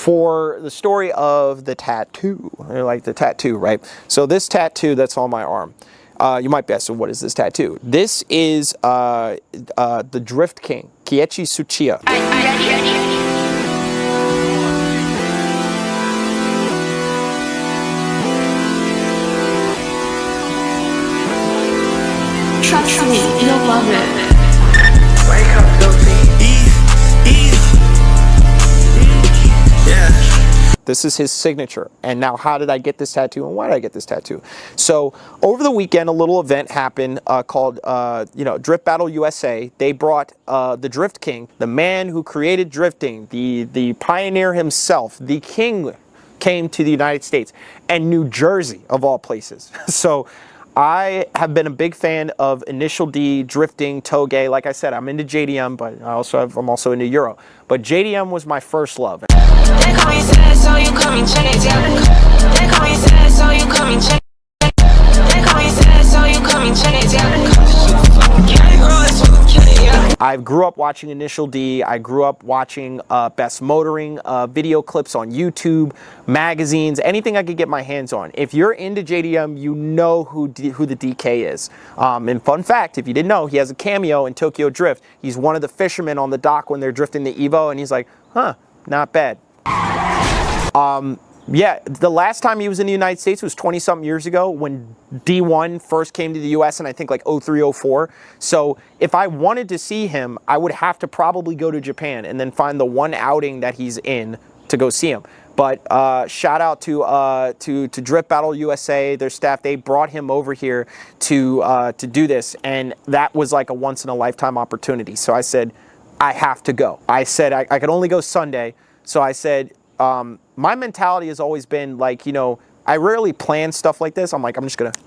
for the story of the tattoo, like the tattoo, right? So this tattoo that's on my arm, you might be asking, what is this tattoo? This is the Drift King, Keiichi Tsuchiya. Trust me, you'll love it. Wake up, yeah. This is his signature. And now how did I get this tattoo and why did I get this tattoo? So over the weekend, a little event happened called, Drift Battle USA. They brought the Drift King, the man who created drifting, the pioneer himself, the king, came to the United States and New Jersey of all places. So I have been a big fan of Initial D, drifting, toge. Like I said, I'm into JDM, but I'm also into Euro. But JDM was my first love. They call me sad, so you come and check it out. They call me sad, so you come and check it out. They call me sad, so you come and check it out. I grew up watching Initial D. I grew up watching Best Motoring video clips on YouTube, magazines, anything I could get my hands on. If you're into JDM, you know who the DK is. And fun fact, if you didn't know, he has a cameo in Tokyo Drift. He's one of the fishermen on the dock when they're drifting the Evo, and he's like, huh, not bad. Yeah, the last time he was in the United States was 20-something years ago when D1 first came to the US, and I think like 03, 04. So if I wanted to see him, I would have to probably go to Japan and then find the one outing that he's in to go see him. But shout out to Drift Battle USA, their staff. They brought him over here to do this, and that was like a once-in-a-lifetime opportunity. So I said, I have to go. I said I could only go Sunday, so I said, my mentality has always been like, I rarely plan stuff like this. I'm like, I'm just going to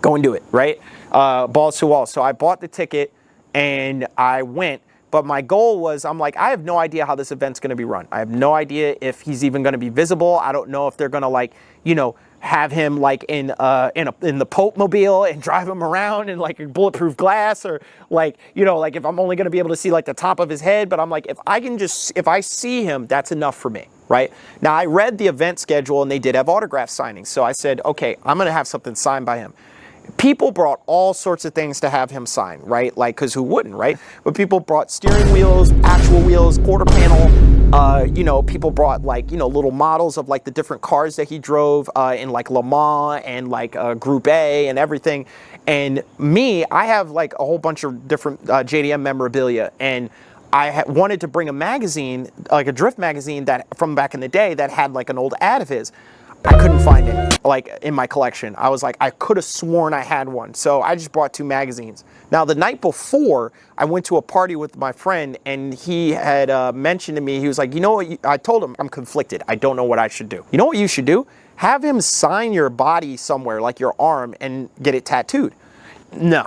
go and do it, right? Balls to walls. So I bought the ticket and I went. But my goal was, I'm like, I have no idea how this event's going to be run. I have no idea if he's even going to be visible. I don't know if they're going to have him like in the Pope mobile and drive him around in like a bulletproof glass, or like if I'm only going to be able to see like the top of his head. But I'm like, if I see him, that's enough for me, right? Now I read the event schedule and they did have autograph signings, so I said, okay, I'm going to have something signed by him. People brought all sorts of things to have him sign, right? Like, because who wouldn't, right? But people brought steering wheels, actual wheels, quarter panel. People brought like, little models of like the different cars that he drove in like Le Mans and like Group A and everything. And me, I have like a whole bunch of different JDM memorabilia, and I wanted to bring a magazine, like a drift magazine that from back in the day that had like an old ad of his. I couldn't find it like in my collection. I was like, I could have sworn I had one. So I just brought 2 magazines. Now the night before, I went to a party with my friend, and he had mentioned to me, he was like, you know what, I told him I'm conflicted. I don't know what I should do. You know what you should do? Have him sign your body somewhere, like your arm, and get it tattooed. No,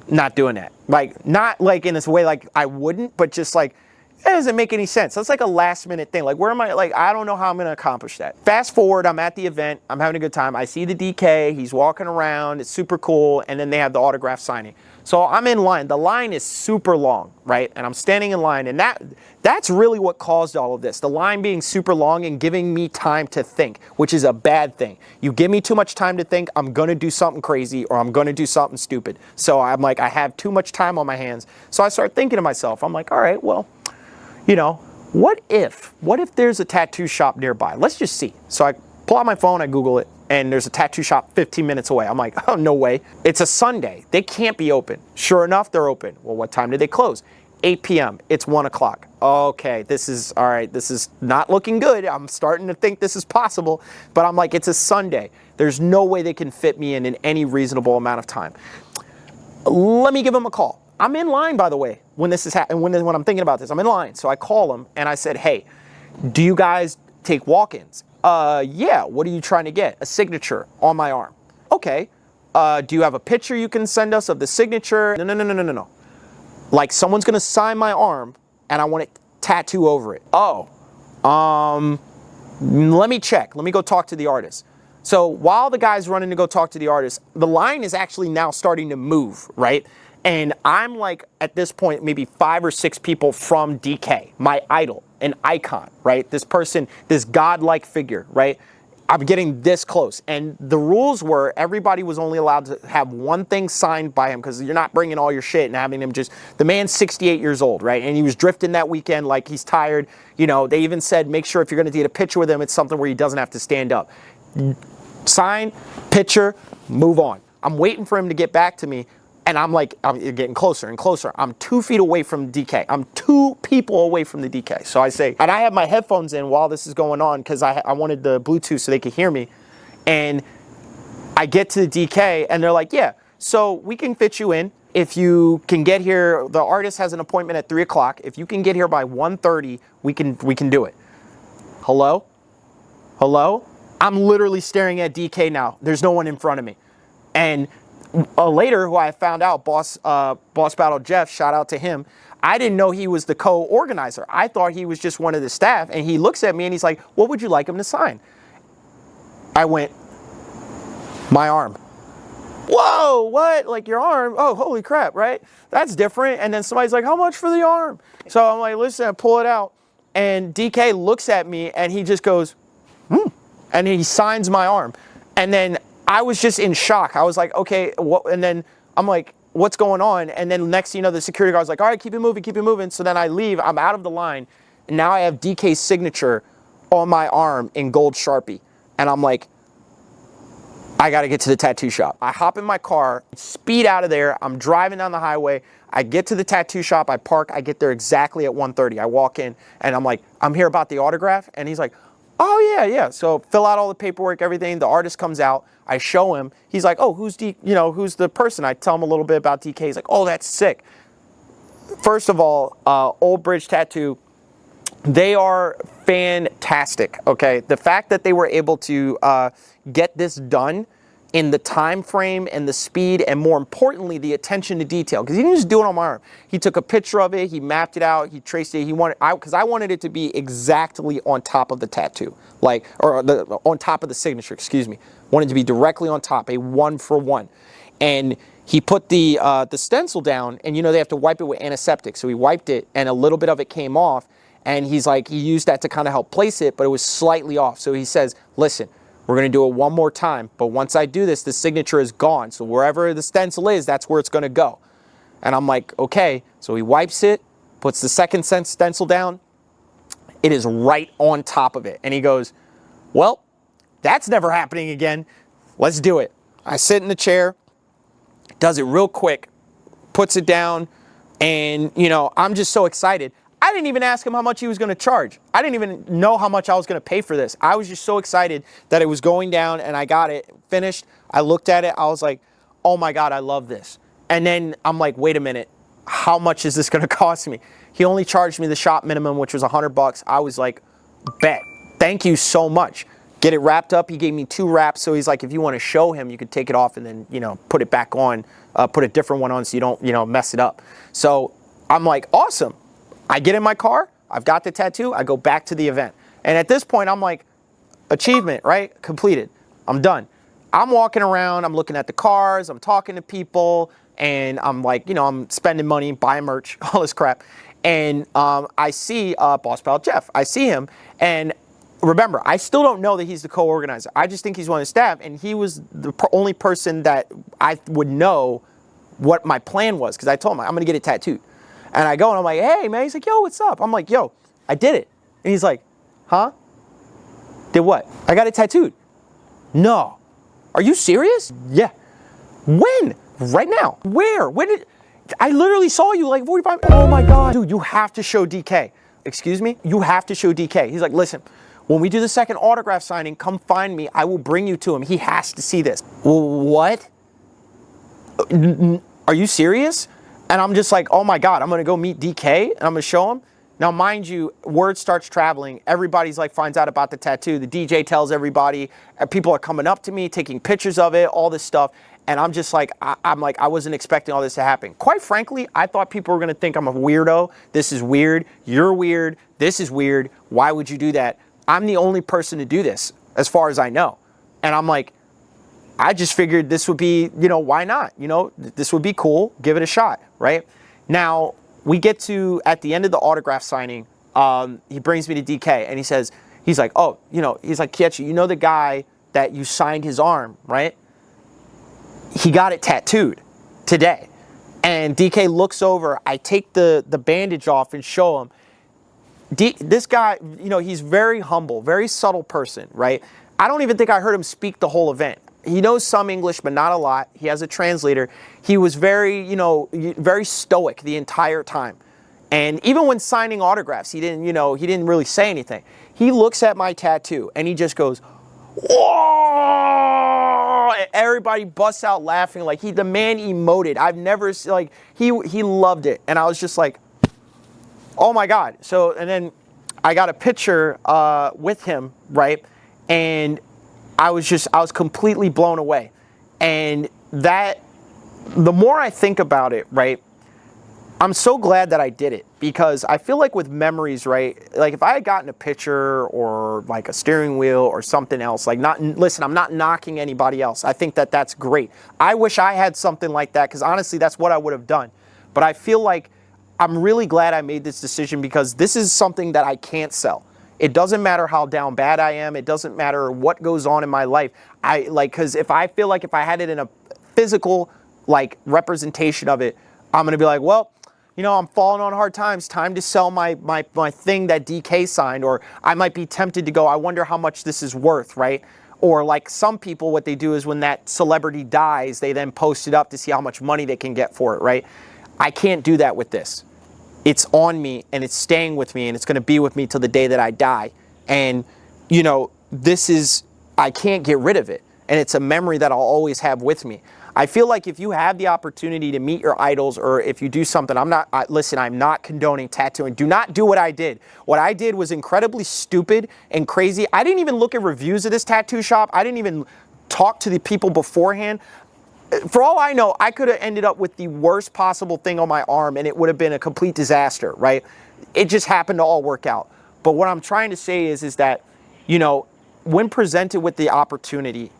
not doing that. Like, not like in this way, like I wouldn't, but just like, it doesn't make any sense. That's like a last minute thing. Like, where am I? Like, I don't know how I'm going to accomplish that. Fast forward, I'm at the event. I'm having a good time. I see the DK. He's walking around. It's super cool. And then they have the autograph signing. So I'm in line. The line is super long, right? And I'm standing in line. And that's really what caused all of this. The line being super long and giving me time to think, which is a bad thing. You give me too much time to think, I'm going to do something crazy or I'm going to do something stupid. So I'm like, I have too much time on my hands. So I start thinking to myself, I'm like, all right, well, what if there's a tattoo shop nearby? Let's just see. So I pull out my phone, I Google it, and there's a tattoo shop 15 minutes away. I'm like, oh, no way. It's a Sunday. They can't be open. Sure enough, they're open. Well, what time did they close? 8 p.m. It's 1 o'clock. Okay, this is, all right, this is not looking good. I'm starting to think this is possible, but I'm like, it's a Sunday. There's no way they can fit me in any reasonable amount of time. Let me give them a call. I'm in line, by the way, when this is happening. When I'm thinking about this, I'm in line. So I call them and I said, hey, do you guys take walk-ins? Yeah, what are you trying to get? A signature on my arm. Okay. Do you have a picture you can send us of the signature? No. Like, someone's going to sign my arm and I want it tattoo over it. Oh, let me check. Let me go talk to the artist. So while the guy's running to go talk to the artist, the line is actually now starting to move, right? And I'm like, at this point, maybe 5 or 6 people from DK, my idol, an icon, right? This person, this godlike figure, right? I'm getting this close. And the rules were everybody was only allowed to have one thing signed by him, because you're not bringing all your shit and having him just, the man's 68 years old, right? And he was drifting that weekend like he's tired. You know, they even said, make sure if you're going to get a picture with him, it's something where he doesn't have to stand up. Sign, picture, move on. I'm waiting for him to get back to me. And I'm like, I'm getting closer and closer. I'm 2 feet away from DK. I'm 2 people away from the DK. So I say, and I have my headphones in while this is going on, because I wanted the Bluetooth so they could hear me. And I get to the DK and they're like, yeah, so we can fit you in. If you can get here, the artist has an appointment at 3 o'clock. If you can get here by 1:30, we can do it. Hello? Hello? I'm literally staring at DK now. There's no one in front of me. And later, who I found out, Boss Battle Jeff, shout out to him. I didn't know he was the co-organizer. I thought he was just one of the staff. And he looks at me and he's like, what would you like him to sign? I went, my arm. Whoa, what? Like your arm? Oh, holy crap, right? That's different. And then somebody's like, how much for the arm? So I'm like, listen, I pull it out. And DK looks at me and he just goes, and he signs my arm. And then I was just in shock. I was like, okay, what? And then I'm like, what's going on? And then next thing you know, the security guard's like, all right, keep it moving, keep it moving. So then I leave, I'm out of the line. And now I have DK's signature on my arm in gold Sharpie. And I'm like, I got to get to the tattoo shop. I hop in my car, speed out of there. I'm driving down the highway. I get to the tattoo shop. I park. I get there exactly at 1:30. I walk in and I'm like, I'm here about the autograph. And he's like, oh yeah, yeah. So fill out all the paperwork, everything. The artist comes out. I show him. He's like, oh, who's the person? I tell him a little bit about DK. He's like, oh, that's sick. First of all, Old Bridge Tattoo, they are fantastic, okay? The fact that they were able to get this done in the time frame and the speed, and more importantly, the attention to detail, because he didn't just do it on my arm. He took a picture of it, he mapped it out, he traced it. Because I wanted it to be exactly on top of the tattoo, on top of the signature, excuse me. Wanted to be directly on top, a 1-for-1. And he put the stencil down, and they have to wipe it with antiseptic. So he wiped it, and a little bit of it came off. And he's like, he used that to kind of help place it, but it was slightly off. So he says, listen, we're going to do it one more time. But once I do this, the signature is gone. So wherever the stencil is, that's where it's going to go. And I'm like, okay. So he wipes it, puts the second stencil down. It is right on top of it. And he goes, well, that's never happening again. Let's do it. I sit in the chair, does it real quick, puts it down. And, I'm just so excited. I didn't even ask him how much he was going to charge. I didn't even know how much I was going to pay for this. I was just so excited that it was going down and I got it finished. I looked at it. I was like, oh my God, I love this. And then I'm like, wait a minute. How much is this going to cost me? He only charged me the shop minimum, which was $100. I was like, bet. Thank you so much. Get it wrapped up. He gave me 2 wraps. So he's like, if you want to show him, you could take it off and then, put it back on, put a different one on so you don't, mess it up. So I'm like, awesome. I get in my car, I've got the tattoo, I go back to the event. And at this point, I'm like, achievement, right? Completed. I'm done. I'm walking around, I'm looking at the cars, I'm talking to people, and I'm like, I'm spending money, buying merch, all this crap. And I see Boss Pal Jeff. I see him, and remember, I still don't know that he's the co-organizer. I just think he's one of the staff, and he was the only person that I would know what my plan was, because I told him, I'm going to get it tattooed. And I go and I'm like, hey, man. He's like, yo, what's up? I'm like, yo, I did it. And he's like, huh? Did what? I got it tattooed. No. Are you serious? Yeah. When? Right now. Where? When did... I literally saw you like 45... Oh, my God. Dude, you have to show DK. Excuse me? You have to show DK. He's like, listen, when we do the second autograph signing, come find me. I will bring you to him. He has to see this. What? Are you serious? And I'm just like, oh my God, I'm going to go meet DK and I'm going to show him. Now, mind you, word starts traveling. Everybody's like, finds out about the tattoo. The DJ tells everybody. People are coming up to me, taking pictures of it, all this stuff. And I'm just like, I wasn't expecting all this to happen. Quite frankly, I thought people were going to think I'm a weirdo. This is weird. You're weird. This is weird. Why would you do that? I'm the only person to do this, as far as I know. And I'm like, I just figured this would be, why not? This would be cool. Give it a shot, right? Now, we get to, at the end of the autograph signing, he brings me to DK and he's like, oh, he's like, Keiichi, you know the guy that you signed his arm, right? He got it tattooed today. And DK looks over, I take the bandage off and show him. This guy, he's very humble, very subtle person, right? I don't even think I heard him speak the whole event. He knows some English, but not a lot. He has a translator. He was very, very stoic the entire time. And even when signing autographs, he didn't really say anything. He looks at my tattoo and he just goes, whoa! And everybody busts out laughing. Like the man emoted. I've never, he loved it. And I was just like, oh my God. So, and then I got a picture with him, right? And I was completely blown away. And the more I think about it, right, I'm so glad that I did it, because I feel like with memories, right, like if I had gotten a picture or like a steering wheel or something else, listen, I'm not knocking anybody else. I think that that's great. I wish I had something like that, because honestly, that's what I would have done. But I feel like I'm really glad I made this decision, because this is something that I can't sell. It doesn't matter how down bad I am. It doesn't matter what goes on in my life. Because if I feel like if I had it in a physical, representation of it, I'm going to be like, well, I'm falling on hard times. Time to sell my thing that DK signed. Or I might be tempted to go, I wonder how much this is worth, right? Or like some people, what they do is when that celebrity dies, they then post it up to see how much money they can get for it, right? I can't do that with this. It's on me and it's staying with me and it's going to be with me till the day that I die. And, I can't get rid of it. And it's a memory that I'll always have with me. I feel like if you have the opportunity to meet your idols, or if you do something, I'm not condoning tattooing. Do not do what I did. What I did was incredibly stupid and crazy. I didn't even look at reviews of this tattoo shop. I didn't even talk to the people beforehand. For all I know, I could have ended up with the worst possible thing on my arm and it would have been a complete disaster, right? It just happened to all work out. But what I'm trying to say is that, when presented with the opportunity,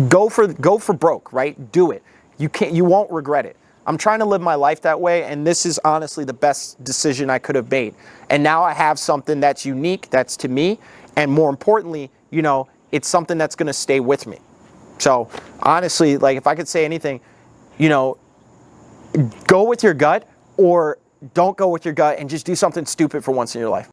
go for broke, right? Do it. You won't regret it. I'm trying to live my life that way, and this is honestly the best decision I could have made. And now I have something that's unique, that's to me, and more importantly, it's something that's going to stay with me. So honestly, if I could say anything, go with your gut, or don't go with your gut and just do something stupid for once in your life.